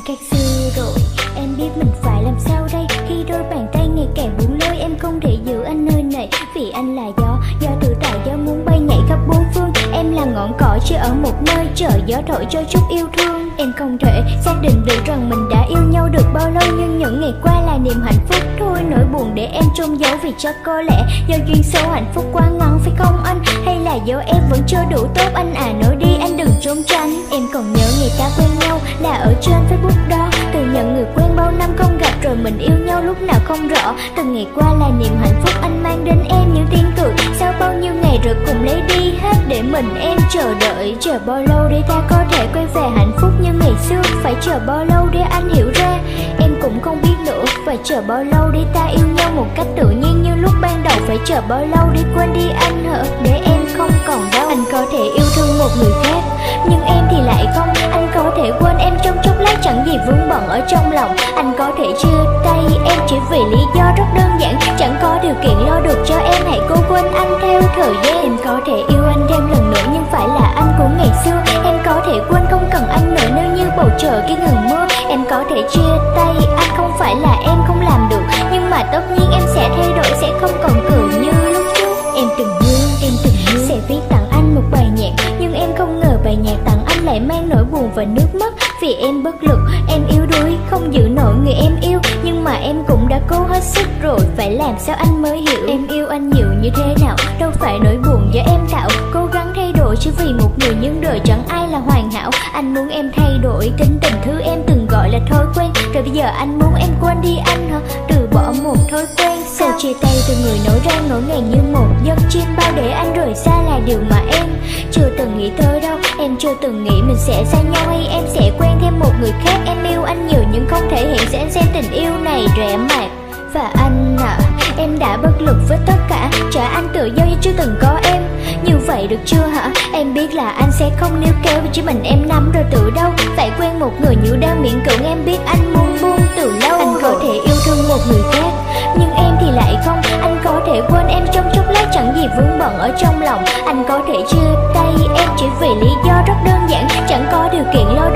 khác xưa rồi. Em biết mình phải làm sao đây, khi đôi bàn tay ngày càng buông lơi. Em không thể giữ anh nơi này, vì anh là gió tự tại, gió muốn bay nhảy khắp bốn phương. Em là ngọn cỏ chỉ ở một nơi, chờ gió thổi cho chút yêu thương. Em không thể xác định được rằng mình đã yêu nhau được bao lâu, nhưng những ngày qua là niềm hạnh phúc thôi. Nỗi buồn để em chôn giấu, vì chắc có lẽ do duyên số hạnh phúc quá ngắn, phải không anh? Hay là do em vẫn chưa đủ tốt? Anh à nói đi, anh đừng trốn tránh. Em còn nhớ ngày ta quen nhau là ở trên Facebook đó. Từ nhận người quen bao năm không gặp, rồi mình yêu nhau lúc nào không rõ. Từng ngày qua là niềm hạnh phúc anh mang đến em những tiếng cười. Sau bao nhiêu ngày rồi cùng lấy đi hết để mình em chờ đợi. Chờ bao lâu để ta có thể quay về hạnh phúc như ngày xưa? Phải chờ bao lâu để anh hiểu ra? Em cũng không biết nữa. Phải chờ bao lâu để ta yêu nhau một cách tự nhiên như lúc ban đầu? Phải chờ bao lâu để quên đi anh hả? Để em không còn đau. Anh có thể yêu thương một người khác, nhưng em thì lại không. Anh có thể quên em trong chốc lát, chẳng gì vướng bận ở trong lòng. Anh có thể chia tay em chỉ vì lý do rất đơn giản, chẳng có điều kiện lo được cho em. Hãy cố quên anh theo thời gian. Em có thể yêu anh thêm lần nữa, nhưng phải là anh của ngày xưa. Em có thể quên không cần anh nữa nếu như bầu trời kia ngừng mưa. Em có thể chia tay anh, không phải là em không làm được, nhưng mà tất nhiên em sẽ thay đổi, sẽ không còn cười như lúc trước. Em từng hứa sẽ viết tặng anh một bài nhạc, nhưng em không ngờ bài nhạc tặng anh lại mang nỗi buồn và nước mắt. Vì em bất lực, em yếu đuối, không giữ nổi người em yêu. Nhưng mà em cũng đã cố hết sức rồi, phải làm sao anh mới hiểu em yêu anh nhiều như thế nào. Đâu phải nỗi buồn do em tạo, cố gắng thay đổi chỉ vì một người, nhưng đời chẳng ai là hoàn hảo. Anh muốn em thay đổi tính tình thứ em từng gọi là thói quen, rồi bây giờ anh muốn em quên đi anh hả? Từ bỏ một thói quen sao? Chia tay từ người nổi ra ngỡ ngàng như một giấc chim bao, để anh rời xa là điều mà em chưa từng nghĩ tới đâu. Em chưa từng nghĩ mình sẽ xa nhau, hay em sẽ quen thêm một người khác. Em yêu anh nhiều nhưng không thể hiện, sẽ xem tình yêu này rẻ mạt. Và anh à, em đã bất lực với tất cả, trả anh tự do như chưa từng có em. Như vậy được chưa hả? Em biết là anh sẽ không níu kéo, vì chỉ mình em nắm rồi từ đâu. Phải quen một người như đang miễn cưỡng, em biết anh muốn buông từ lâu. Anh có thể yêu thương một người khác, nhưng em thì lại không. Anh có thể quên em trong chốc lát, chẳng gì vướng bận ở trong lòng. Anh có thể chia tay em chỉ vì lý do rất đơn giản, chẳng có điều kiện lo